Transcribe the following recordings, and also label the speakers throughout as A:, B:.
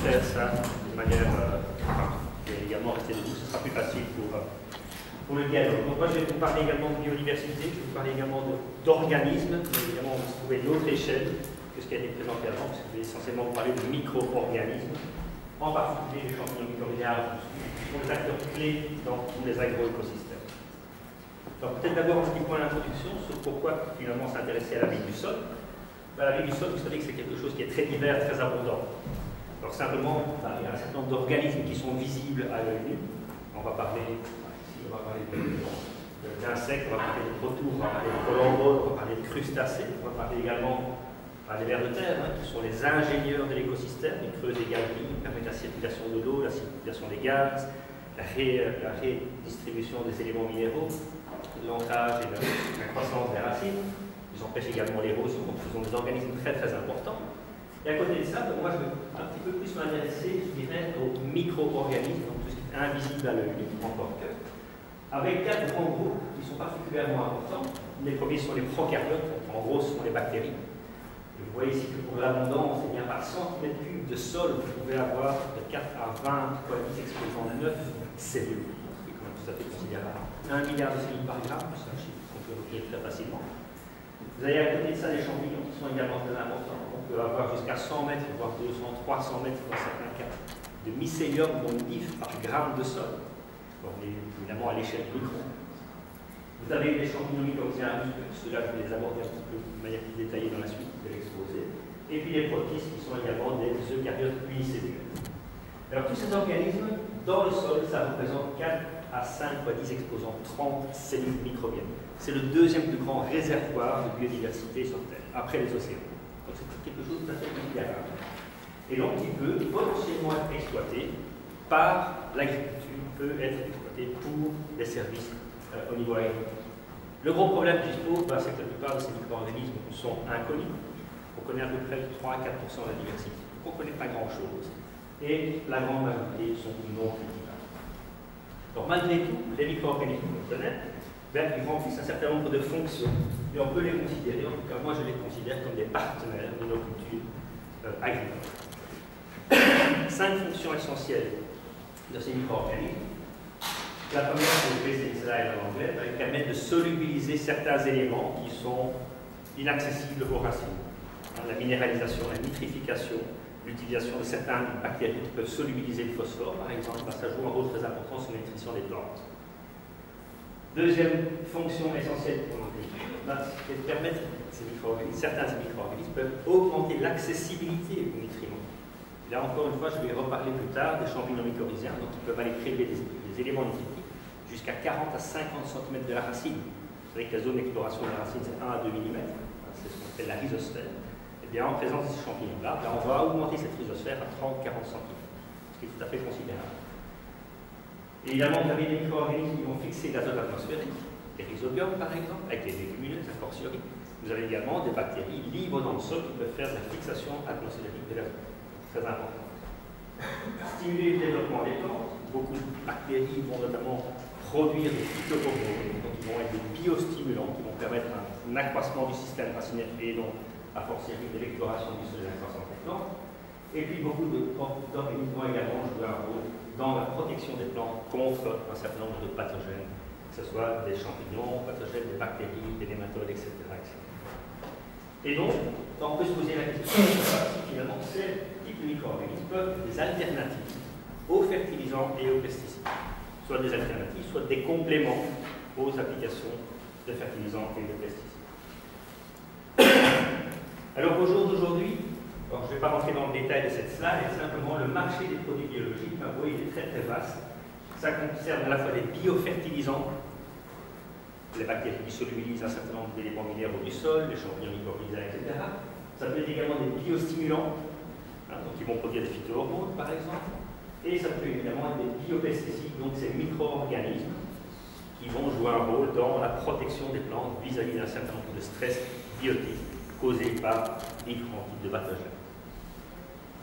A: faire ça de manière et également rester debout, ce sera plus facile pour le dialogue. Donc moi je vais vous parler également de biodiversité, je vais vous parler également d'organismes, mais évidemment on va se trouver une autre échelle que ce qui a été présenté avant, parce que je vais essentiellement vous parler de micro-organismes, en particulier les champignons mycorhizaires, qui sont des acteurs clés dans tous les agro-écosystèmes. Donc peut-être d'abord un petit point d'introduction sur pourquoi finalement s'intéresser à la vie du sol. La vie du sol, vous savez que c'est quelque chose qui est très divers, très abondant. Alors simplement, il y a un certain nombre d'organismes qui sont visibles à l'œil nu. On va parler, ici on va parler d'insectes, on va parler de protoures, on va parler de colomboles, on va parler de crustacés, on va parler également des vers de terre, qui sont les ingénieurs de l'écosystème. Ils creusent des galeries, ils permettent la circulation de l'eau, la circulation des gaz, la redistribution des éléments minéraux, l'ancrage et la croissance des racines. Ils empêchent également l'érosion, donc ce sont des organismes très très importants. Et à côté de ça, moi je vais un petit peu plus m'intéresser, je dirais, aux micro-organismes, donc tout ce qui est invisible à l'œil nu, encore que, avec 4 grands groupes qui sont particulièrement importants. Les premiers sont les prokaryotes, en gros ce sont les bactéries. Et vous voyez ici que pour l'abondance, eh bien, par centimètre cube de sol, vous pouvez avoir de 4 à 20 fois 10 exposant 9 cellules, ce qui est quand même tout à fait considérable. 1 milliard de cellules par gramme, c'est un chiffre qu'on peut retenir très facilement. Vous avez à côté de ça des champignons qui sont également très importants. On peut avoir jusqu'à 100 mètres, voire 200, 300 mètres dans certains cas, de mycélium ou nif par gramme de sol. Donc, on est évidemment à l'échelle micro. Vous avez les champignons mycorhizaires, ceux-là je vais les aborder un petit peu de manière plus détaillée dans la suite de l'exposé. Et puis les protistes qui sont également des eucaryotes unicellulaires. Alors tous ces organismes, dans le sol, ça représente 4 à 5 fois 10 exposant 30 cellules microbiennes. C'est le deuxième plus grand réservoir de biodiversité sur Terre, après les océans. Donc c'est quelque chose de tout à fait considérable. Et donc il peut potentiellement être exploité par l'agriculture, peut être exploité pour les services au niveau agricole. Le gros problème qui se pose, c'est que la plupart de ces micro-organismes sont inconnus. On connaît à peu près 3 à 4% de la diversité. On ne connaît pas grand-chose. Et la grande majorité sont non cultivables. Donc malgré tout, les micro-organismes qu'on connaît, ils remplissent un certain nombre de fonctions. Et on peut les considérer, en tout cas moi je les considère comme des partenaires de nos cultures agricoles. 5 fonctions essentielles de ces micro-organismes. La première, c'est le basic slide en anglais, qui permet de solubiliser certains éléments qui sont inaccessibles aux racines. La minéralisation, la nitrification, l'utilisation de certaines bactéries qui peuvent solubiliser le phosphore, par exemple, ça joue un rôle très important sur la nutrition des plantes. Deuxième fonction essentielle pour l'agriculture, c'est de permettre certains micro-organismes peuvent augmenter l'accessibilité aux nutriments. Et là encore une fois, je vais reparler plus tard des champignons mycorhizaires, donc ils peuvent aller prélever des éléments nutritifs jusqu'à 40 à 50 cm de la racine. Vous savez que la zone d'exploration de la racine, c'est 1 à 2 mm, c'est ce qu'on appelle la rhizosphère. Et bien en présence de ces champignons-là, on va augmenter cette rhizosphère à 30-40 cm, ce qui est tout à fait considérable. Évidemment, vous avez des micro-organismes qui vont fixer l'azote atmosphérique, les rhizobiomes par exemple, avec les légumineuses, a fortiori. Vous avez également des bactéries libres dans le sol qui peuvent faire de la fixation atmosphérique de l'azote. Très important. Stimuler le développement des plantes. Beaucoup de bactéries vont notamment produire des phytohormones, donc ils vont être des biostimulants qui vont permettre un accroissement du système racinaire et donc a fortiori de l'exploration du sol et de la croissance des plantes. Et puis beaucoup d'organismes vont également jouer un rôle dans la protection des plantes contre un certain nombre de pathogènes, que ce soit des champignons, pathogènes, des bactéries, des nématodes, etc. Et donc, on peut se poser la question si finalement ces types de micro-organismes peuvent être des alternatives aux fertilisants et aux pesticides. Soit des alternatives, soit des compléments aux applications de fertilisants et de pesticides. Alors au jour d'aujourd'hui, je ne vais pas rentrer dans le détail de cette slide, simplement le marché des produits biologiques, vous voyez, il est très très vaste. Ça concerne à la fois des biofertilisants, les bactéries qui solubilisent un certain nombre d'éléments minéraux du sol, les champignons mycorhizaires, etc. Ça peut être également des biostimulants, donc qui vont produire des phytohormones par exemple. Et ça peut évidemment être des biopesticides, donc ces micro-organismes qui vont jouer un rôle dans la protection des plantes vis-à-vis d'un certain nombre de stress biotiques causés par différents types de pathogènes.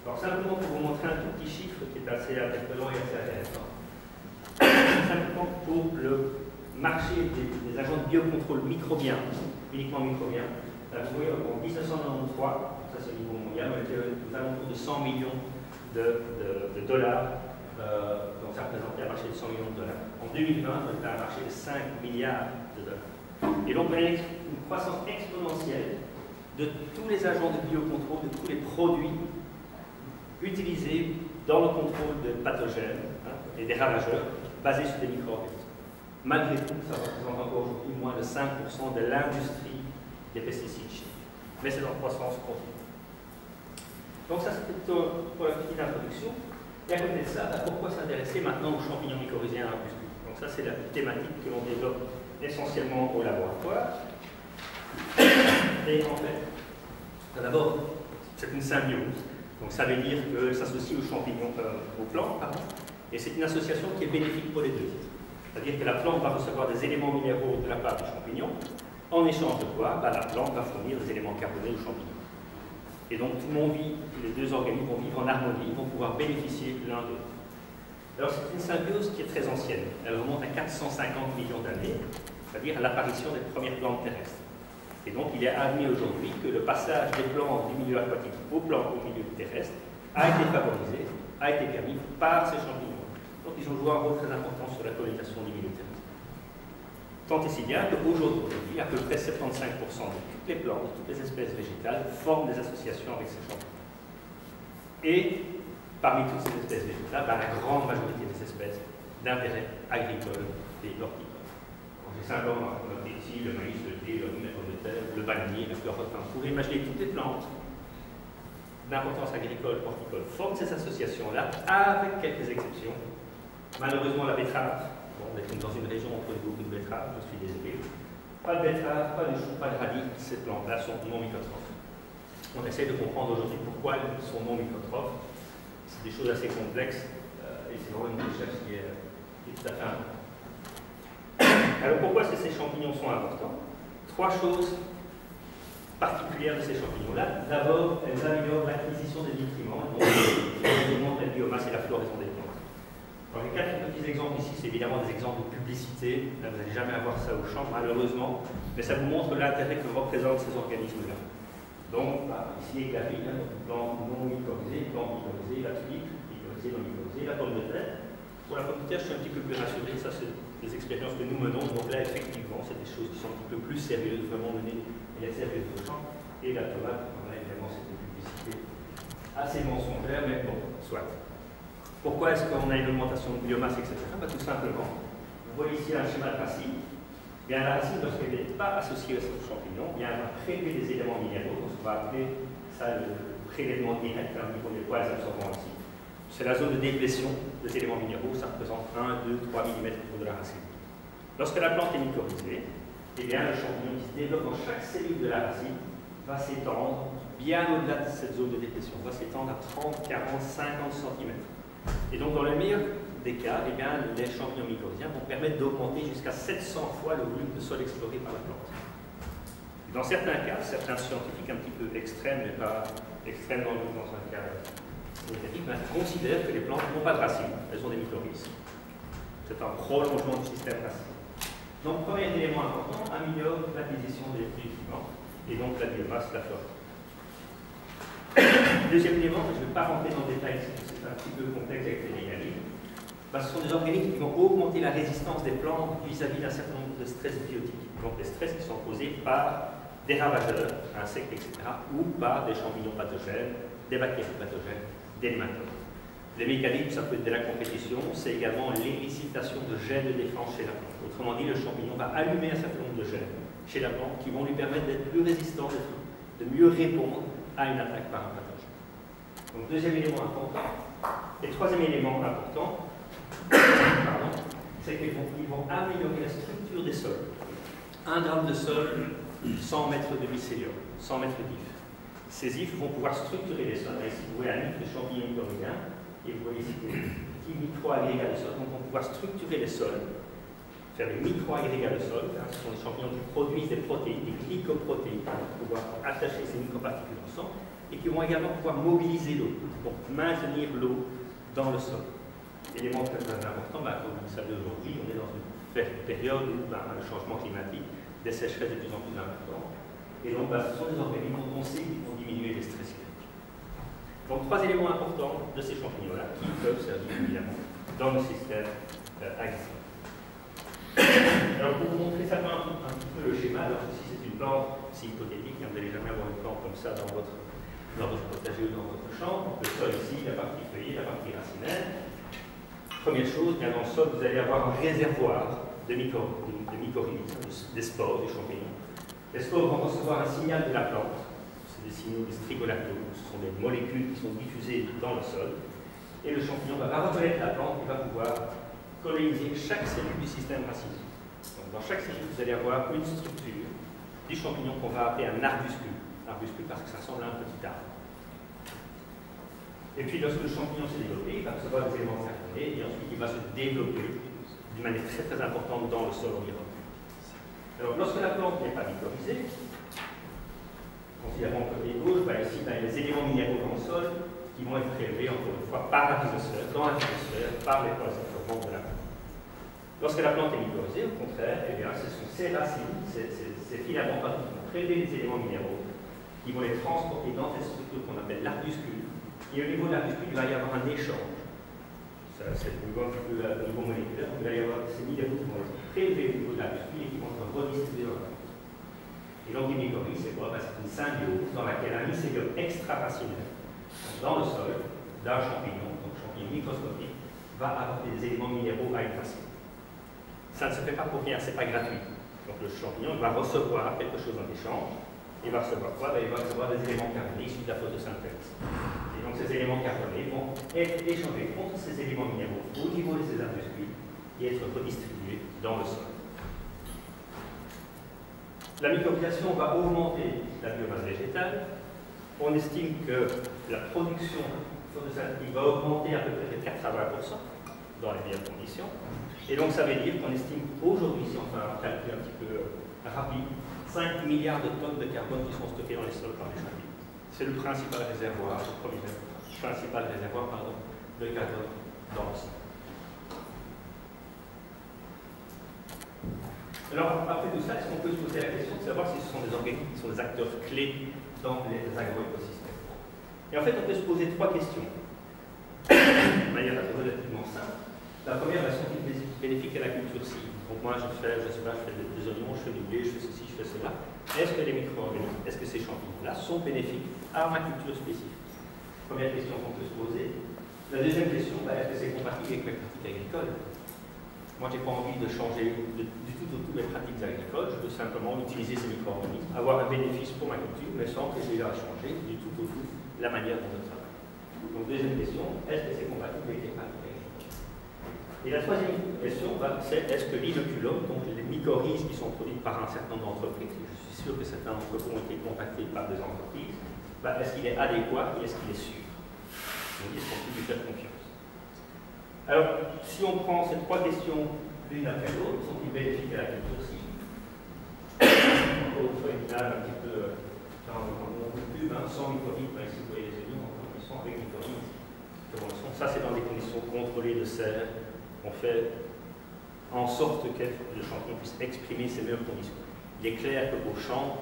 A: Alors simplement pour vous montrer un tout petit chiffre qui est assez interpellant et assez intéressant. Simplement pour le marché des agents de biocontrôle microbiens, uniquement microbiens, là, vous voyez en 1993, ça c'est au niveau mondial, on était aux alentours de 100 millions de dollars, donc ça représentait un marché de 100 millions de dollars. En 2020, on était à un marché de 5 milliards de dollars. Et donc, on a une croissance exponentielle de tous les agents de biocontrôle, de tous les produits utilisés dans le contrôle de pathogènes et des ravageurs basés sur des micro-organismes. Malgré tout, ça représente encore aujourd'hui moins de 5% de l'industrie des pesticides chimiques. Mais c'est en croissance continue. Donc ça, c'était pour la petite introduction. Et à côté de ça, pourquoi s'intéresser maintenant aux champignons mycorhiziens à plus? Donc ça, c'est la thématique que l'on développe essentiellement au laboratoire. Et en fait, d'abord, c'est une symbiose. Donc ça veut dire que ça s'associe aux champignons, aux plantes, pardon. Et c'est une association qui est bénéfique pour les deux. C'est-à-dire que la plante va recevoir des éléments minéraux de la part du champignon, en échange de quoi la plante va fournir des éléments carbonés au champignon. Et donc tout le monde vit, les deux organismes vont vivre en harmonie, vont pouvoir bénéficier l'un de l'autre. Alors c'est une symbiose qui est très ancienne. Elle remonte à 450 millions d'années, c'est-à-dire à l'apparition des premières plantes terrestres. Et donc il est admis aujourd'hui que le passage des plantes du milieu aquatique aux plantes au milieu terrestre a été favorisé, a été permis par ces champignons. Donc ils ont joué un rôle très important sur la colonisation du milieu terrestre. Tant et si bien qu'aujourd'hui, à peu près 75% de toutes les plantes, de toutes les espèces végétales forment des associations avec ces champignons. Et parmi toutes ces espèces végétales, la grande majorité des espèces d'intérêt agricole et horticole. J'ai simplement noté ici le maïs, le thé, le riz, la pomme de terre, le vanille, la carotte. Vous pouvez imaginer toutes les plantes d'importance agricole, horticole forment ces associations-là, avec quelques exceptions. Malheureusement, la betterave, bon, on est dans une région où on trouve beaucoup de betteraves, je suis désolé. Pas de betterave, pas de chou, pas de radis, ces plantes-là sont non mycotrophes. On essaie de comprendre aujourd'hui pourquoi elles sont non mycotrophes. C'est des choses assez complexes et c'est vraiment une recherche qui est tout à fait importante. Alors pourquoi ces champignons sont importants? Trois choses particulières de ces champignons-là. D'abord, elles améliorent l'acquisition des nutriments, donc elles augmentent la biomasse et la floraison des plantes. Alors, les quatre petits exemples ici, c'est évidemment des exemples de publicité. Là, vous n'allez jamais avoir ça au champ, malheureusement, mais ça vous montre l'intérêt que représentent ces organismes-là. Donc, ici, la vigne, une plante non mycorhizée, une plante mycorhizée, la tulipe, mycorhizée, non mycorhizée, la pomme de terre. Pour la pomme de terre, je suis un petit peu plus rassuré, ça c'est des expériences que nous menons, donc là, effectivement, c'est des choses qui sont un petit peu plus sérieuses, vraiment menées et sérieuses au champ. Et la tomate, on a évidemment cette publicité assez mensongère, mais bon, soit. Pourquoi est-ce qu'on a une augmentation de biomasse, etc. Tout simplement, vous voyez ici un schéma de racine. Bien, la racine, lorsqu'elle n'est pas associée à ce champignon, bien, elle va prélever des éléments minéraux, donc on va appeler ça le prélèvement direct, au niveau des poils absorbants ici. C'est la zone de déplétion des éléments minéraux, ça représente 1, 2, 3 mm de la racine. Lorsque la plante est mycorhizée, eh bien, le champignon qui se développe dans chaque cellule de la racine va s'étendre bien au-delà de cette zone de déplétion, va s'étendre à 30, 40, 50 cm. Et donc, dans le meilleur des cas, eh bien, les champignons mycorhiziens vont permettre d'augmenter jusqu'à 700 fois le volume de sol exploré par la plante. Dans certains cas, certains scientifiques un petit peu extrêmes, mais pas extrêmes dans un cas négatif, considèrent que les plantes n'ont pas de racines, elles ont des mycorhizes. C'est un prolongement du système racine. Donc, premier élément important, améliore l'acquisition des nutriments et donc la biomasse, la flore. Deuxième élément, je ne vais pas rentrer dans le détail ici, c'est un petit peu complexe avec les mécanismes. Ce sont des organismes qui vont augmenter la résistance des plantes vis-à-vis d'un certain nombre de stress biotiques. Donc des stress qui sont causés par des ravageurs, insectes, etc., ou par des champignons pathogènes, des bactéries pathogènes, des nématodes. Les mécanismes, ça peut être de la compétition, c'est également l'excitation de gènes de défense chez la plante. Autrement dit, le champignon va allumer un certain nombre de gènes chez la plante qui vont lui permettre d'être plus résistant, de mieux répondre à une attaque par un pathogène. Donc, deuxième élément important. Et troisième élément important, c'est qu'ils vont améliorer la structure des sols. 1 gramme de sol, 100 mètres de mycélium, 100 mètres d'ifs. Ces ifs vont pouvoir structurer les sols. Ici, vous voyez un if de champignon mycorhizien, et vous voyez ici des petits micro-agrégats de sol. Donc, on va pouvoir structurer les sols, faire des micro-agrégats de sol. Ce sont des champignons qui produisent des protéines, des glycoprotéines, pour pouvoir attacher ces microparticules ensemble, et qui vont également pouvoir mobiliser l'eau, pour maintenir l'eau dans le sol. Élément très important, comme vous le savez aujourd'hui, on est dans une période où le changement climatique, des sécheresses de plus en plus importantes, et donc ce sont des organismes dont on sait qu'ils vont diminuer les stress. Donc, 3 éléments importants de ces champignons-là qui peuvent servir évidemment dans le système agricole. Alors, pour vous montrer simplement un petit peu le schéma, alors ceci c'est une plante, c'est hypothétique, vous n'allez jamais avoir une plante comme ça dans votre potager ou dans votre champ. Donc, le sol ici, la partie feuillée, la partie racinaire. Première chose, bien dans le sol, vous allez avoir un réservoir de mycorhizes, des spores, des champignons. Les spores vont recevoir un signal de la plante. C'est des signaux, des strigolactoses. Ce sont des molécules qui sont diffusées dans le sol. Et le champignon va reconnaître la plante et va pouvoir coloniser chaque cellule du système racinaire. Donc, dans chaque cellule, vous allez avoir une structure du champignon qu'on va appeler un arbuscule. Arbuscule parce que ça ressemble à un petit arbre. Et puis, lorsque le champignon s'est développé, il va recevoir des éléments carbonés et ensuite il va se développer d'une manière très très importante dans le sol environnant. Alors, lorsque la plante n'est pas mycorhizée, considérons le côté gauche, ici, il y a les éléments minéraux dans le sol qui vont être prélevés encore une fois par la rhizosphère, dans la rhizosphère, par les poils absorbants de la plante. Lorsque la plante est mycorhizée, au contraire, eh bien, ce sont ces racines, ces filaments qui vont prélever les éléments minéraux, qui vont les transporter dans cette structure qu'on appelle l'arbuscule. Et au niveau de l'arbuscule, il va y avoir un échange. C'est un peu au niveau moléculaire. Il va y avoir ces minéraux qui vont être prélevés au niveau de l'arbuscule et qui vont être redistribués dans la plante. Et donc, une mycorhize, c'est quoi? C'est une symbiose dans laquelle un mycélium extra-racinaire, dans le sol, d'un champignon, donc champignon microscopique, va apporter des éléments minéraux à une racine. Ça ne se fait pas pour rien, ce n'est pas gratuit. Donc, le champignon va recevoir quelque chose en échange. Il va recevoir quoi? Il va recevoir des éléments carbonés issus de la photosynthèse. Et donc ces éléments carbonés vont être échangés contre ces éléments minéraux au niveau de ces arbuscules et être redistribués dans le sol. La mycorhization va augmenter la biomasse végétale. On estime que la production photosynthétique va augmenter à peu près de 4 à 20% dans les meilleures conditions. Et donc ça veut dire qu'on estime aujourd'hui, si on fait un calcul un petit peu rapide, 5 milliards de tonnes de carbone qui sont stockées dans les sols par les champignons. C'est le principal réservoir, de carbone dans le sol. Alors, après tout ça, est-ce qu'on peut se poser la question de savoir si ce sont des organismes qui sont des acteurs clés dans les agroécosystèmes? Et en fait, on peut se poser 3 questions. De manière relativement simple. La première, sont-ils bénéfiques à la culture cible? Donc moi, je fais des oignons, je fais du blé, je fais ceci, je fais cela. Est-ce que les micro-organismes, est-ce que ces champignons-là sont bénéfiques à ma culture spécifique? Première question qu'on peut se poser. La deuxième question, est-ce que c'est compatible avec mes pratiques agricoles? Moi, je n'ai pas envie de changer du tout au tout mes pratiques agricoles. Je veux simplement utiliser ces micro-organismes, avoir un bénéfice pour ma culture, mais sans que j'ai à changer du tout au tout la manière dont je travaille. Donc, deuxième question, est-ce que c'est compatible avec les pratiques agricoles? Et la troisième question, c'est est-ce que l'inoculum, donc les mycorhizes qui sont produites par un certain nombre d'entreprises, je suis sûr que certains d'entre vous ont été contactés par des entreprises, est-ce qu'il est adéquat et est-ce qu'il est sûr? Donc, est-ce qu'on peut lui faire confiance? Alors, si on prend ces 3 questions l'une après l'autre, sont-ils bénéfiques à la culture cible? Encore une fois, une image un petit peu dans mon pub, sans mycorhizes, ici vous voyez les oignons en condition avec mycorhizes. Ça, c'est dans des conditions contrôlées de serre. On fait en sorte que le champignon puisse exprimer ses meilleures conditions. Il est clair qu'au champ,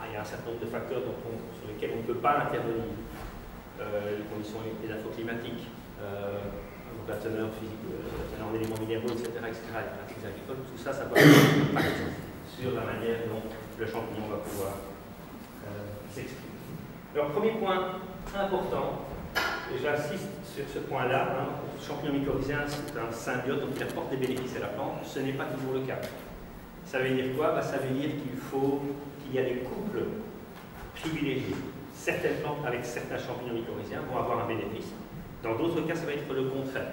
A: il y a un certain nombre de facteurs sur lesquels on ne peut pas intervenir. Les conditions climatiques, la teneur physique, la teneur en éléments minéraux, etc., les pratiques agricoles, tout ça, ça va avoir un impact sur la manière dont le champignon va pouvoir s'exprimer. Alors, premier point important, et j'insiste sur ce point-là, le champignon mycorhizien, c'est un symbiote, donc il apporte des bénéfices à la plante. Ce n'est pas toujours le cas. Ça veut dire quoi? Ça veut dire qu'il y a des couples privilégiés. Certaines plantes avec certains champignons mycorhiziens vont avoir un bénéfice. Dans d'autres cas, ça va être le contraire.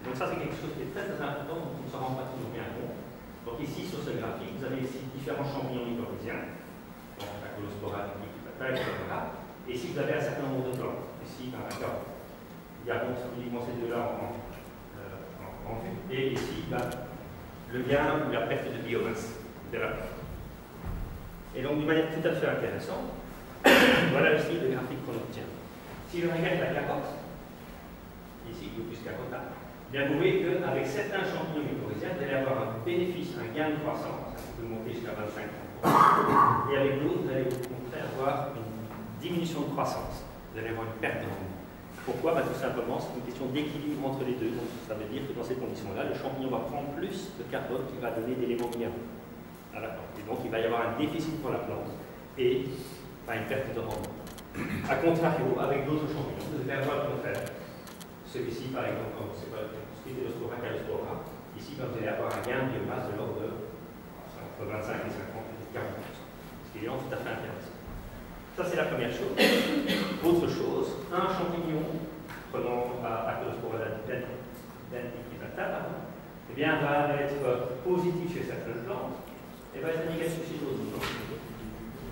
A: Donc ça, c'est quelque chose qui est très très important, donc on ne s'en rend pas toujours bien compte. Donc ici, sur ce graphique, vous avez ici différents champignons mycorhiziens, donc la Colospora, etc. Et ici, vous avez un certain nombre de plantes. Ici, dans la carte, il y a uniquement ces deux-là en vue. Et ici, le gain ou la perte de biomasse de la plante. Et donc, d'une manière tout à fait intéressante, voilà ici le graphique qu'on obtient. Si je regarde la carotte, ici, ou plus carotte, bien vous voyez qu'avec certains champignons mycorhiziens, vous allez avoir un bénéfice, un gain de croissance, ça peut monter jusqu'à 25%. Et avec d'autres, vous allez au contraire avoir une diminution de croissance. vous allez avoir une perte de rendement. Pourquoi? Tout simplement, c'est une question d'équilibre entre les deux. Donc, ça veut dire que dans ces conditions-là, le champignon va prendre plus de carbone qui va donner d'éléments minéraux à la plante. Et donc, il va y avoir un déficit pour la plante et une perte de rendement. A contrario, avec d'autres champignons, vous allez avoir le contraire. Celui-ci, par exemple, comme c'est pas ce qui est l'Euspora Calospora, ici, vous allez avoir un gain de biomasse de l'ordre de entre 25 et 50 et 40%. Ce qui est tout à fait intéressant. Ça, c'est la première chose. Autre chose, un champignon, prenons Actinospora denticulata, eh bien, va être positif chez certaines plantes et va être négatif chez d'autres plantes.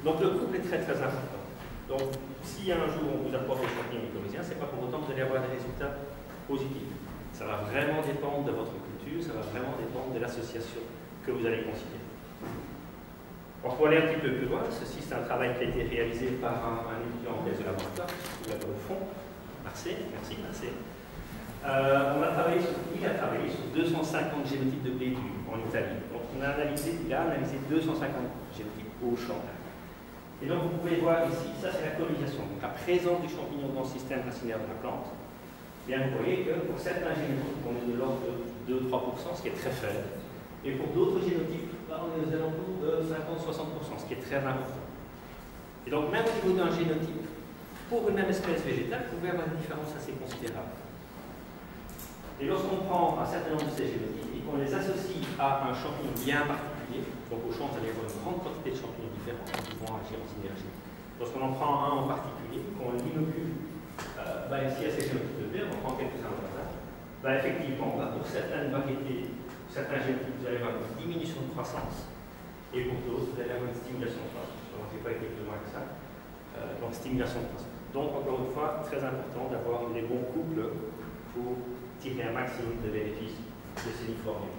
A: Donc, le couple est très très important. Donc, si un jour on vous apporte des champignons mycorhiziens, ce n'est pas pour autant que vous allez avoir des résultats positifs. Ça va vraiment dépendre de votre culture, ça va vraiment dépendre de l'association que vous allez considérer. Alors, pour aller un petit peu plus loin, ceci c'est un travail qui a été réalisé par un étudiant en thèse de laboratoire, qui est là au fond, Marseille, merci Marseille. Il a travaillé sur 250 génotypes de blé en Italie. Donc il a analysé 250 génotypes au champ. Et donc vous pouvez voir ici, ça c'est la colonisation, donc la présence du champignon dans le système racinaire de la plante. Bien, vous voyez que pour certains génotypes, on est de l'ordre de 2-3%, ce qui est très faible. Et pour d'autres génotypes, on est aux alentours de 50-60%, ce qui est très important. Et donc, même au niveau d'un génotype, pour une même espèce végétale, vous pouvez avoir une différence assez considérable. Et lorsqu'on prend un certain nombre de ces génotypes et qu'on les associe à un champignon bien particulier, donc au champ, vous allez avoir une grande quantité de champignons différents qui vont agir en synergie. Lorsqu'on en prend un en particulier, qu'on l'inocule, ici à ces génotypes de blé, on prend quelques-uns au hasard, effectivement, pour certaines variétés, certains génotypes, vous allez avoir une diminution de croissance, et pour d'autres, vous allez avoir une stimulation de croissance. Je ne vais pas été plus loin que ça. Donc, stimulation de croissance. Donc, encore une fois, très important d'avoir les bons couples pour tirer un maximum de bénéfices de ces uniformes.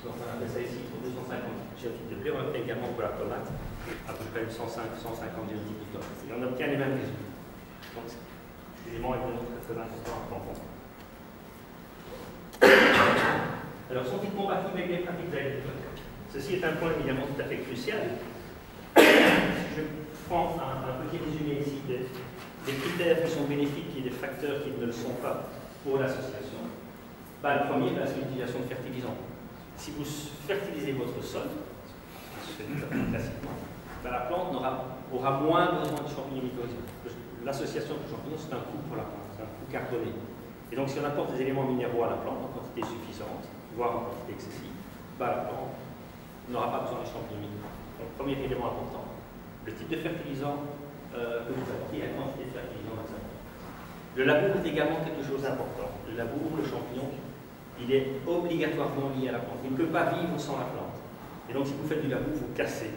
A: Donc, on a fait ça ici pour 250 génotypes de blé. On a fait également pour la tomate, à peu près 150 génotypes de tomate. Et on obtient les mêmes résultats. Donc, cet élément est vraiment très important à prendre en compte. Alors, sont-ils compatibles avec les pratiques agricoles? Ceci est un point évidemment tout à fait crucial. Je prends un petit résumé ici des critères qui sont bénéfiques et des facteurs qui ne le sont pas pour l'association. Le premier, c'est l'utilisation de fertilisants. Si vous fertilisez votre sol, ce que je fais classiquement, la plante aura moins besoin de champignons mycorhiziens. L'association de champignons, c'est un coût pour la plante, c'est un coût carboné. Et donc, si on apporte des éléments minéraux à la plante en quantité suffisante, voire en quantité excessive, la plante n'aura pas besoin de champignons mycorhiziens. Donc, premier élément important, le type de fertilisant que vous apportez, la quantité de fertilisant que vous apportez. Le labour est également quelque chose d'important. Le labour, le champignon, il est obligatoirement lié à la plante. Il ne peut pas vivre sans la plante. Et donc, si vous faites du labour, vous cassez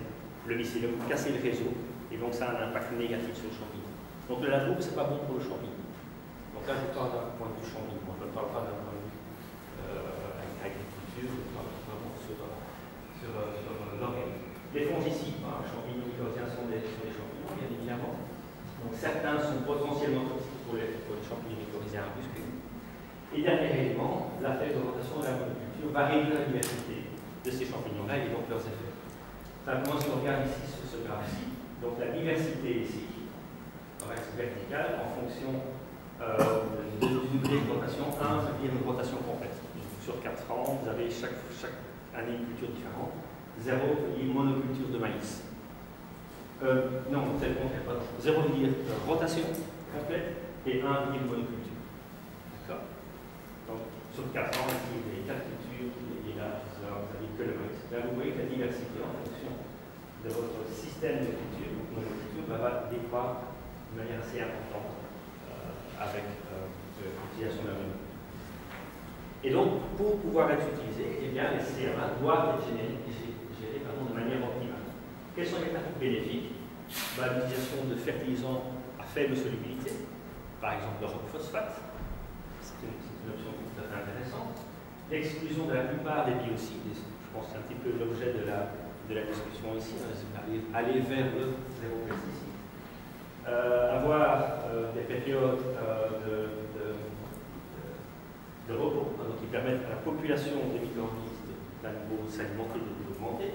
A: le mycélium, vous cassez le réseau, et donc ça a un impact négatif sur le champignon. Donc, le labour, ce n'est pas bon pour le champignon. Donc là, je parle d'un point de vue champignon. Je ne parle pas d'un point de vue agriculture, je parle vraiment sur l'organisme. Les fongicides, champignons mycorhiziens sont des champignons, bien évidemment. Donc certains sont potentiellement toxiques pour les champignons mycorhiziens arbuscules. Et dernier élément, la faible augmentation de la monoculture va réduire la diversité de ces champignons-là et donc leurs effets. Simplement, si on regarde ici sur ce graphe-ci, donc la diversité ici, en axe vertical, en fonction d'une degré de rotation, 1, ça veut dire une rotation complète. Sur 4 ans, vous avez chaque année une culture différente. 0 veut dire monoculture de maïs. Non, c'est le contraire, pardon. 0 veut dire rotation complète et 1 veut dire monoculture. D'accord? Donc, sur 4 ans, ici, vous avez 4 cultures, et là, vous avez que le maïs. Là, vous voyez que la diversité en fonction de votre système de culture, donc monoculture, va décroître de manière assez importante avec l'utilisation de la monoculture. Et donc, pour pouvoir être utilisé, eh bien, les CMA doivent être gérés de manière optimale. Quelles sont les pratiques bénéfiques? L'utilisation de fertilisants à faible solubilité, par exemple le roquephosphate, c'est une option tout à fait intéressante. L'exclusion de la plupart des biocides, je pense que c'est un petit peu l'objet de la discussion ici, aller vers le zéro pesticide. Avoir des périodes de repos, donc qui permettent à la population des micro-organismes d'animaux s'alimenter, d'augmenter,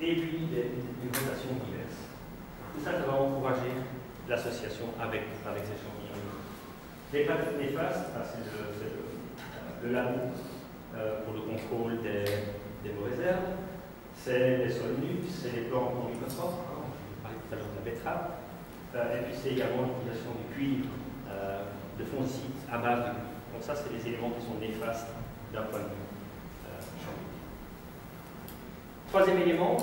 A: et puis une rotation diverse. Tout ça, ça va encourager l'association avec ces champignons. Les pratiques néfastes, c'est le labo pour le contrôle des mauvaises herbes, c'est les sols nus, c'est les plantes non microscopes, on parlait tout à l'heure de la betterave, et puis c'est également l'utilisation du cuivre, de fongicides à base de cuivre. Donc ça, c'est les éléments qui sont néfastes d'un point de vue champignon. Troisième élément,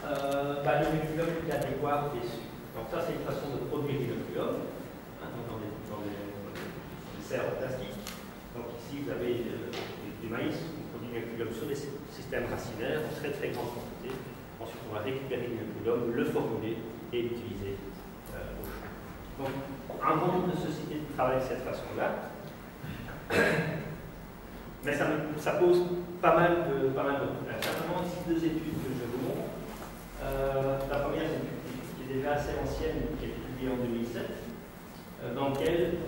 A: le inoculum adéquat est su. Donc ça, c'est une façon de produire l'inoculum, dans des serres en plastique. Donc ici, vous avez du maïs, on produit l'inoculum sur des systèmes racinaires en très très grande quantité. Ensuite, on va récupérer l'inoculum, le formuler et l'utiliser au champ. Donc, un bon nombre de sociétés travaillent de cette façon-là. Mais ça pose pas mal de problèmes. Simplement, ici, deux études que je vous montre. La première, c'est une étude qui est déjà assez ancienne, qui a été publiée en 2007, dans laquelle,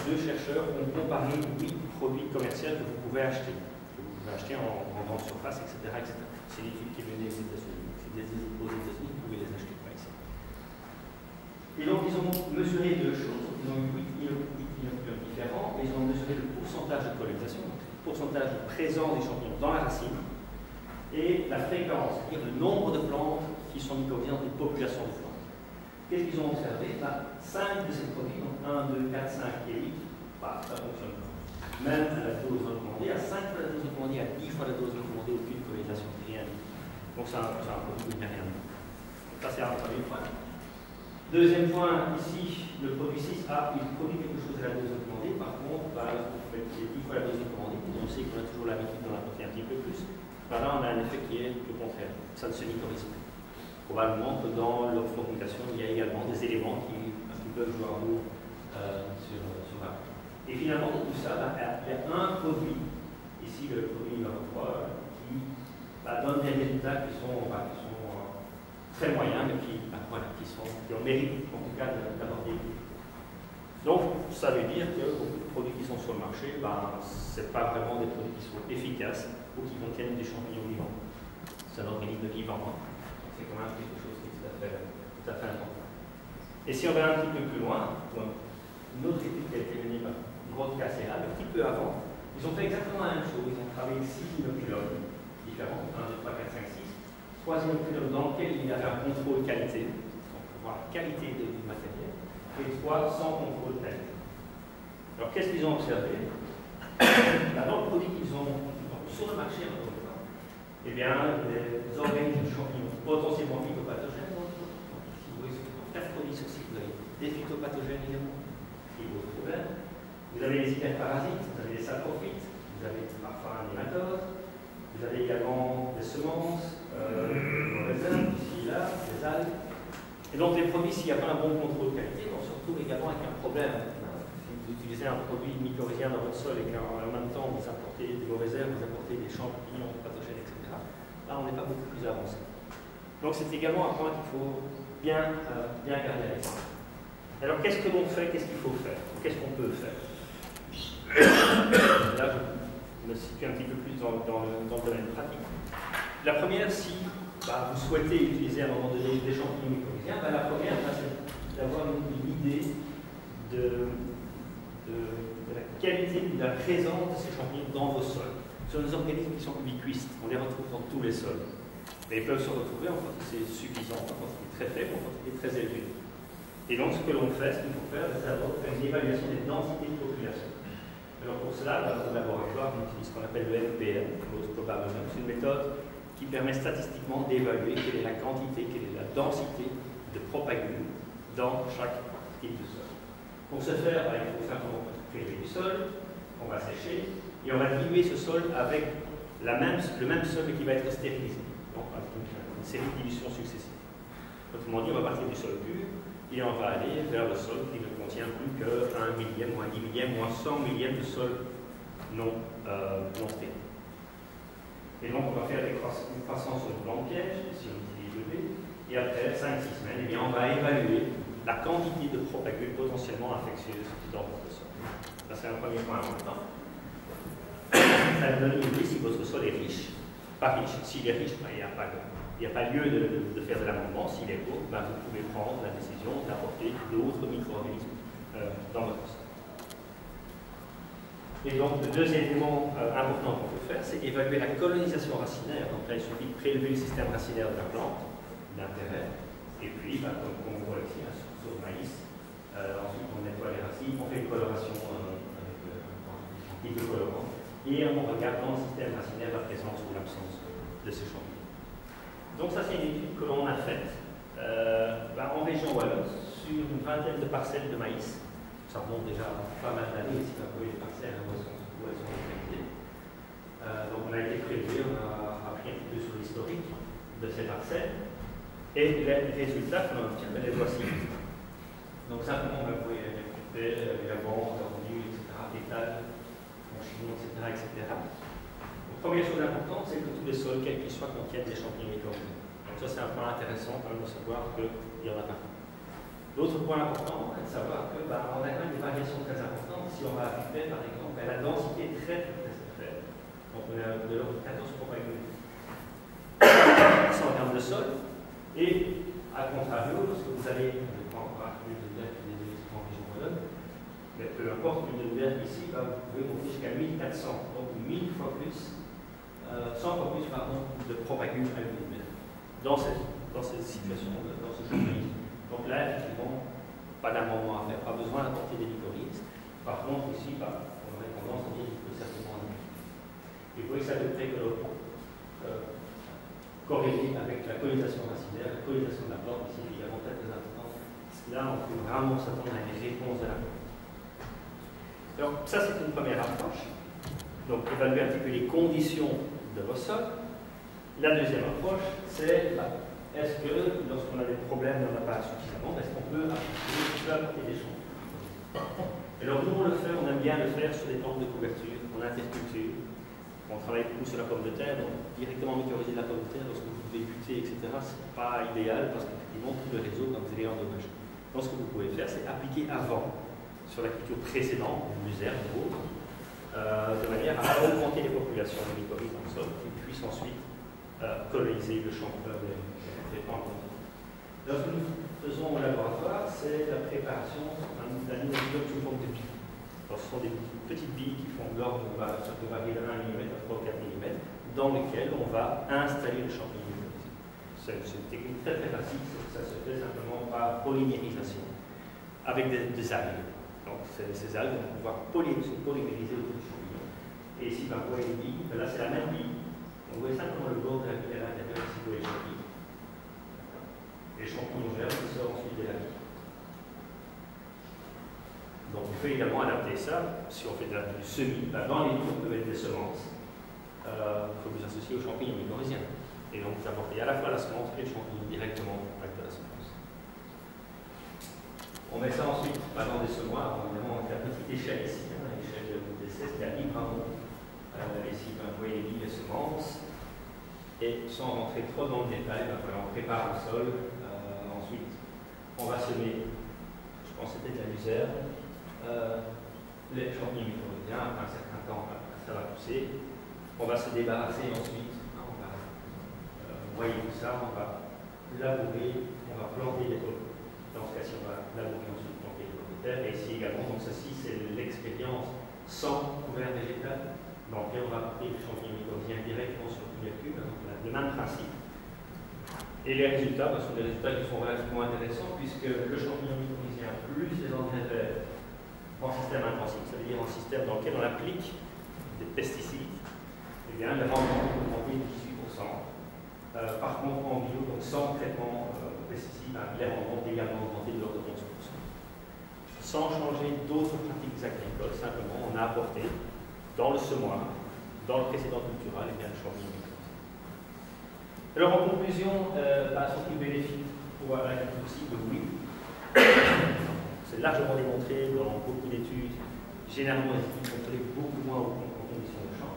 A: deux chercheurs ont comparé 8 produits commerciaux que vous pouvez acheter. En grande surface, etc. C'est une étude qui est menée aux États-Unis. Aux États-Unis, vous pouvez les acheter par ici. Et donc, ils ont mesuré deux choses. Ils ont eu 8 inoculums différents, et ils ont mesuré le pourcentage de pollinisation, le pourcentage de présence des champignons dans la racine, et la fréquence, c'est-à-dire le nombre de plantes qui sont mycorhiziennes dans des populations de plantes. Qu'est-ce qu'ils ont observé? 5 de ces produits, donc 1, 2, 4, 5 et 8, ça fonctionne pas. Même à la dose recommandée, à 5 fois la dose recommandée, à 10 fois la dose recommandée, aucune pollinisation, rien. Donc c'est un produit qui n'a rien. Donc ça, c'est un premier point. Deuxième point, ici, le produit 6A, il produit quelque chose à la dose recommandée. Par contre, vous faites 10 fois la dose recommandée, on sait qu'on a toujours l'habitude d'en apporter un petit peu plus. Là, on a un effet qui est le contraire. Ça ne se mycorhize plus. Probablement que dans leur formulation, il y a également des éléments qui peuvent jouer un rôle sur la. Et finalement, dans tout ça, il y a un produit, ici le produit numéro 3, qui donne des résultats qui sont très moyens, mais qui ont mérite en tout cas d'avoir des prix. Donc, ça veut dire que beaucoup de produits qui sont sur le marché, ce n'est pas vraiment des produits qui sont efficaces ou qui contiennent des champignons vivants. C'est un organisme vivant. C'est quand même quelque chose qui est tout à fait important. Et si on va un petit peu plus loin, une autre étude qui a été menée par Groth Casera, un petit peu avant, ils ont fait exactement la même chose. Ils ont travaillé 6 inoculums différents, 1, 2, 3, 4, 5, 6. 3 inoculums dans lesquels il y avait un contrôle qualité, donc pour voir la qualité du matériel, et 3 sans contrôle qualité. Alors qu'est-ce qu'ils ont observé? Dans le produit qu'ils ont sur le marché, eh bien, les organismes de champignons potentiellement phytopathogènes, ici vous voyez, sur 4 produits sur 6, vous avez des phytopathogènes également, qui posent problème. Vous avez les hyperparasites, vous avez les saprophytes, vous avez parfois un nématode, vous avez également des semences, des herbes, ici, là, des algues. Et donc les produits, s'il n'y a pas un bon contrôle de qualité, on se retrouve également avec un problème. Si vous utilisez un produit mycorhizien dans votre sol et qu'en même temps vous apportez des mauvaises herbes, vous apportez des champignons pathogènes, etc., là on n'est pas beaucoup plus avancé. Donc c'est également un point qu'il faut bien garder à l'esprit. Alors qu'est-ce que l'on fait, qu'est-ce qu'il faut faire, qu'est-ce qu'on peut faire? Là je me situe un petit peu plus dans le domaine pratique. La première, si vous souhaitez utiliser à un moment donné des champignons mycorhiziens, la première, c'est d'avoir une idée de la qualité, de la présence de ces champignons dans vos sols. Ce sont des organismes qui sont ubiquistes, on les retrouve dans tous les sols. Mais ils peuvent se retrouver en quantité suffisante, en quantité très faible, en quantité très élevée. Et donc ce que l'on fait, ce qu'il faut faire, c'est d'abord faire une évaluation des densités de population. Alors pour cela, dans le laboratoire, on utilise ce qu'on appelle le MPM, c'est une méthode qui permet statistiquement d'évaluer quelle est la quantité, quelle est la densité de propagules dans chaque type de sol. Pour ce faire, il faut simplement prélever du sol, on va sécher, et on va diluer ce sol avec le même sol qui va être stérilisé. Donc, une série de dilutions successives. Autrement dit, on va partir du sol pur, et on va aller vers le sol qui ne contient plus que 1 millième, moins 10 millièmes, moins 100 millièmes de sol non stérile. Et donc, on va faire une croissance sur le plan de piège, si on utilise le B, et après 5-6 semaines, on va évaluer la quantité de propagules potentiellement infectieuses dans votre sol. Ça, c'est un premier point important. Ça va donner une idée si votre sol est riche. Pas riche. S'il est riche, il n'y a pas il n'y a pas lieu de faire de l'amendement. S'il est court, ben, vous pouvez prendre la décision d'apporter d'autres micro-organismes dans votre sol. Et donc, le deuxième élément important qu'on peut faire, c'est évaluer la colonisation racinaire. Donc là, il suffit de prélever le système racinaire de la plante, d'intérêt, et puis, ben, comme on voit ici, sur le maïs, ensuite on nettoie les racines, on fait une coloration avec un type de colorant, et on regarde dans le système racinaire la présence ou l'absence de ces champignons. Donc ça, c'est une étude que l'on a faite en région wallonne, sur une vingtaine de parcelles de maïs. Ça remonte déjà pas mal d'années, ici, un peu les parcelles où elles sont affectées. Donc on a été prélevé, on a appris un petit peu sur l'historique de ces parcelles. Et les résultats que l'on obtient, les voici. Donc simplement, vous pouvez récupérer les lavants, tordus, etc., pétales, conchignons, etc. Donc, première chose importante, c'est que tous les sols, quels qu'ils soient, contiennent des champignons micro-organismes. Donc ça, c'est un point intéressant quand même de savoir qu'il y en a partout. L'autre point important est de savoir qu'on a quand même des variations très importantes. Si on va appliquer, par exemple, la densité est très faible. Donc on a de l'ordre de 14 propagules en termes de sol. Et à contrario, lorsque vous allez, on ne prend pas une de l'air qui est en région wallonne, mais peu importe, une de l'air ici, vous pouvez monter jusqu'à 1400, donc 1000 fois plus, 100 fois plus, pardon, de propagules alvéolaires dans cette situation, dans ce genre de maïs. Donc là, effectivement, pas d'amendement à faire, pas besoin d'apporter des mycorhizes. Par contre, ici, on aurait tendance à dire qu'il peut certainement en avoir. Et vous voyez, ça peut être corrélé avec la colonisation racinaire, la colonisation de la plante, ici, également très très importante. Là, on peut vraiment s'attendre à une réponse de la plante. Alors, ça, c'est une première approche. Donc, évaluer un petit peu les conditions de vos sols. La deuxième approche, c'est est-ce que, lorsqu'on a des problèmes, on n'en a pas suffisamment, est-ce qu'on peut apporter des champignons? Alors nous, on le fait, on aime bien le faire sur des plantes de couverture, en interculture. On travaille beaucoup sur la pomme de terre, donc directement mycorhizer la pomme de terre lorsque vous devez buter, etc., ce n'est pas idéal parce qu'effectivement, tout le réseau, quand vous allez endommager. Donc ce que vous pouvez faire, c'est appliquer avant, sur la culture précédente, une luzerne ou autre, de manière à augmenter les populations de mycorhizes dans le sol, qui puissent ensuite coloniser le champ des plantes. Alors, ce que nous faisons au laboratoire, c'est la préparation d'un immunotome sous forme de billes. Alors, ce sont des petites billes qui font de l'ordre de varier de 1 mm à 3 ou 4 mm, dans lesquelles on va installer le champignon. C'est une technique très très facile, ça se fait simplement par polymérisation, avec des algues. Donc, ces algues vont pouvoir polymériser autour du champignon. Et ici, vous voyez les billes, là c'est la même bille. Vous voyez simplement le bord de la bille à l'intérieur, ici vous voyez les champignons. Les champignons verts qui sortent ensuite de la bille. Donc on peut également adapter ça, si on fait du semis, dans les nids on peut mettre des semences. Il faut vous associer aux champignons mycorhiziens. Et donc vous apportez à la fois la semence et le champignon directement avec de la semence. On met ça ensuite dans des semoirs, évidemment avec la petite échelle ici, l'échelle des 16 calibres. Ici, vous voyez les billes, les semences. Et sans rentrer trop dans le détail, on prépare le sol. Ensuite, on va semer, je pense que c'était de la luzerne, les champignons mycorhiziens. Après un certain temps, ça va pousser. On va se débarrasser ensuite. On va noyer tout ça, on va labourer, on va planter les pommes. Dans ce cas-ci, on va labourer ensuite, planter les pommes de terre. Et ici également, donc ceci, c'est l'expérience sans couvert végétal. Donc, on va apporter les champignons mycorhiziens directement sur le tubercule, donc le même principe. Et les résultats sont des résultats qui sont relativement intéressants, puisque le champignon mycorhizien plus les engrais verts en système intensif, ça veut dire en système dans lequel on applique des pesticides, eh bien, le rendement peut augmenter de 18%. Par contre, en bio, donc sans traitement de pesticides, les rendements ont également augmenté de l'ordre de 11%. Sans changer d'autres pratiques agricoles, simplement, on a apporté dans le semoir, dans le précédent cultural, et bien le champignon mycorhizien. Alors en conclusion, sont-ils bénéfiques pour l'agriculture cible? Oui. C'est largement démontré dans beaucoup d'études. Généralement, les études contrôlées beaucoup moins en conditions de champ,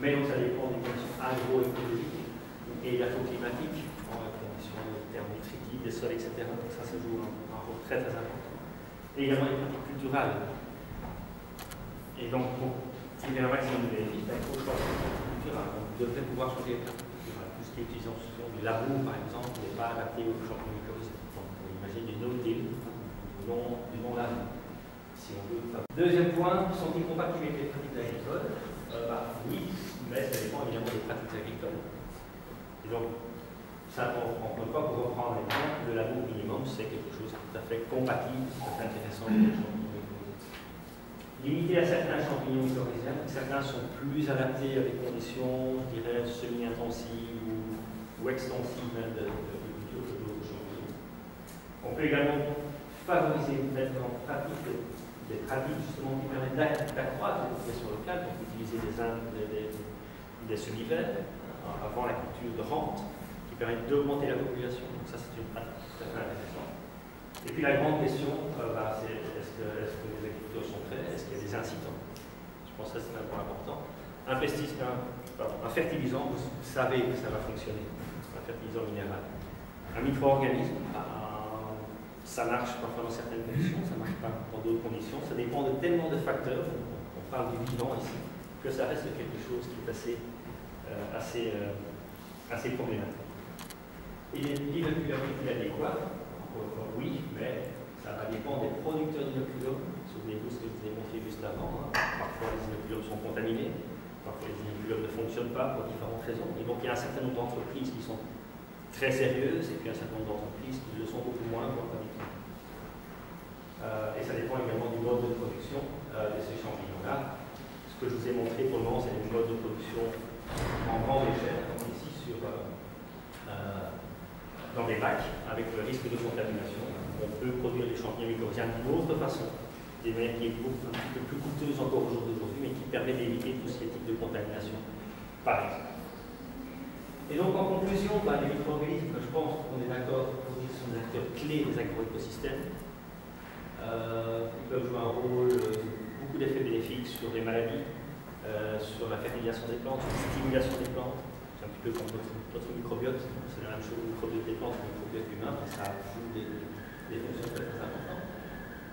A: mais donc ça dépend des conditions agroécologiques et climatiques, en conditions de termes nutritives, des sols, etc. Donc ça joue un rôle très très important. Et également les pratiques culturales. Et donc, pour tirer un maximum de bénéfices, il faut choisir les pratiques culturales. Donc, vous devrez pouvoir choisir les pratiques culturales plus qui est utilisation du labour, par exemple, n'est pas adapté aux champignons mycorhizes. Donc, on imagine du no-till, du non-labour, si on veut. Deuxième point, sont-ils compatibles avec les pratiques agricoles? Oui, mais ça dépend évidemment des pratiques agricoles. Et donc, encore une fois, pour reprendre l'exemple, le labour minimum, c'est quelque chose de tout à fait compatible, tout à fait intéressant pour les champignons mycorhizes. Limité à certains champignons mycorhiziens, certains sont plus adaptés à des conditions, je dirais, semi-intensives ou extensives de culture que d'autres champignons. On peut également favoriser, mettre en pratique des pratiques justement qui permettent d'accroître les populations locales, donc utiliser des semi-verts avant la culture de rente, qui permettent d'augmenter la population. Donc ça, c'est une pratique tout à fait intéressante. Et puis la grande question, c'est est-ce que les agriculteurs sont prêts? Est-ce qu'il y a des incitants? Je pense que c'est un point important. Un fertilisant, vous savez que ça va fonctionner. Un fertilisant minéral. Un micro-organisme, ça marche parfois dans certaines conditions, ça ne marche pas dans d'autres conditions. Ça dépend de tellement de facteurs, on parle du vivant ici, que ça reste quelque chose qui est assez problématique. Et l'inoculum adéquat, oui, mais ça va dépendre des producteurs d'inoculum. Souvenez-vous ce que je vous ai montré juste avant. Parfois les inoculums sont contaminés, parfois les inoculums ne fonctionnent pas pour différentes raisons. Et donc il y a un certain nombre d'entreprises qui sont très sérieuses et puis un certain nombre d'entreprises qui le sont beaucoup moins, voire pas du tout. Et ça dépend également du mode de production de ces champignons-là. Ce que je vous ai montré pour le moment, c'est une mode de production en grande échelle, comme ici dans des bacs, avec le risque de contamination. On peut produire des champignons mycorhiziens d'une autre façon, des manières qui est un petit peu plus coûteuse encore au jour d'aujourd'hui, mais qui permet d'éviter tout ce qui est type de contamination, par exemple. Et donc, en conclusion, les micro-organismes, je pense qu'on est d'accord pour dire que ce sont des acteurs clés des agroécosystèmes. Ils peuvent jouer un rôle, beaucoup d'effets bénéfiques sur les maladies, sur la fertilisation des plantes, sur la stimulation des plantes. C'est un petit peu comme notre microbiote, c'est la même chose, le microbiote des plantes que le microbiote humain, mais ça joue des fonctions très très importantes.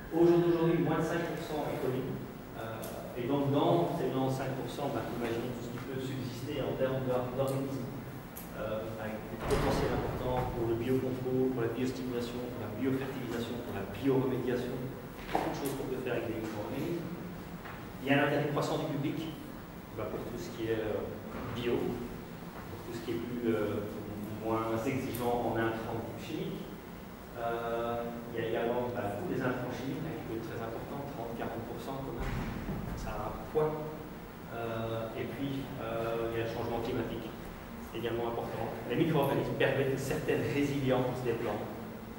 A: Au jour d'aujourd'hui, moins de 5% est connu. Et donc, dans ces 95%, imaginez tout ce qui peut subsister en termes d'organismes. Avec des potentiels importants pour le biocontrôle, pour la biostimulation, pour la biofertilisation, pour la bioremédiation, beaucoup de choses qu'on peut faire avec des micro-organismes. Il y a un intérêt croissant du public pour tout ce qui est bio, pour tout ce qui est moins exigeant en intrants chimiques. Il y a également le coût des intrants chimiques qui peut être très important, 30-40% quand même. Ça a un poids. Et puis, il y a le changement climatique. Également important. Les micro-organismes permettent une certaine résilience des plantes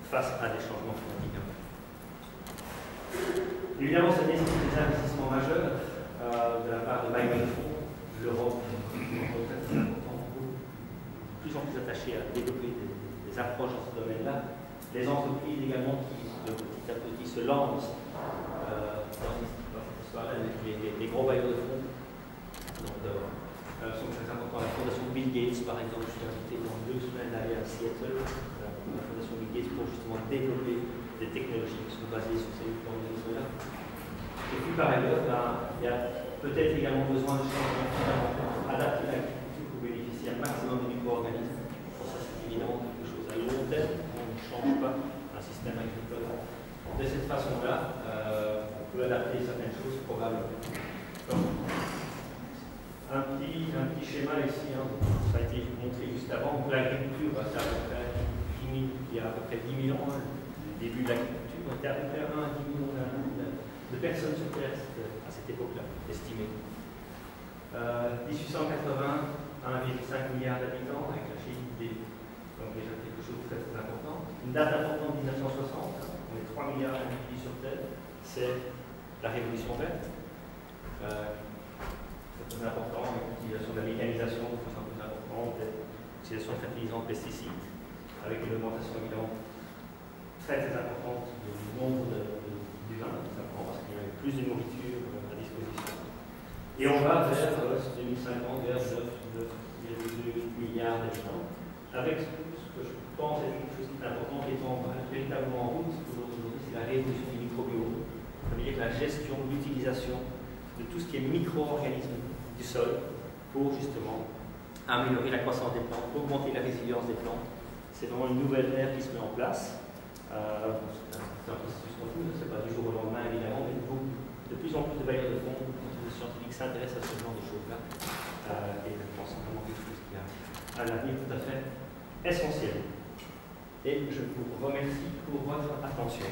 A: face à des changements climatiques. Évidemment, ça nécessite des investissements majeurs de la part de bailleurs de fonds. L'Europe est de plus en plus attachée à développer des approches dans ce domaine-là. Les entreprises également qui, petit à petit, se lancent dans cette histoire-là, les gros bailleurs de fonds. Donc, sont très importants. La fondation Bill Gates, par exemple, je suis invité dans 2 semaines d'aller à Seattle, la fondation Bill Gates, pour justement développer des technologies qui sont basées sur ces micro-organismes-là. Et puis par ailleurs, il y a peut-être également besoin de changements fondamentaux, adapter l'agriculture pour bénéficier un maximum de micro-organismes. Pour ça, c'est évidemment quelque chose à long terme. On ne change pas un système agricole. De cette façon-là, on peut adapter certaines choses probablement. Donc, un petit schéma ici, ça a été montré juste avant. L'agriculture, c'est à peu près il y a à peu près 10 000 ans, le début de l'agriculture. On était à peu près 1 à 10 millions de personnes sur Terre à cette époque-là, estimé. 1880, 1,5 milliard d'habitants, avec la Chine, donc déjà quelque chose de très, très important. Une date importante, 1960, on est 3 milliards d'individus sur Terre, c'est la révolution verte. C'est très important, l'utilisation de la mécanisation, c'est un peu important, l'utilisation de fertilisants, de pesticides, avec une augmentation évidemment très très importante du nombre d'humains, tout simplement parce qu'il y a plus de nourriture à disposition. Et on va vers 2050, vers 9,2 milliards d'habitants, avec ce que je pense être quelque chose qui est important, qui est véritablement en route aujourd'hui, c'est la révolution du microbiome. Ça veut dire que la gestion, l'utilisation de tout ce qui est micro-organismes du sol pour justement améliorer la croissance des plantes, augmenter la résilience des plantes. C'est vraiment une nouvelle ère qui se met en place. C'est un processus continu, ce n'est pas du jour au lendemain évidemment, mais de plus en plus de bailleurs de fonds, de scientifiques s'intéressent à ce genre de choses-là. Et je pense vraiment quelque chose qui a un avenir tout à fait essentiel. Et je vous remercie pour votre attention.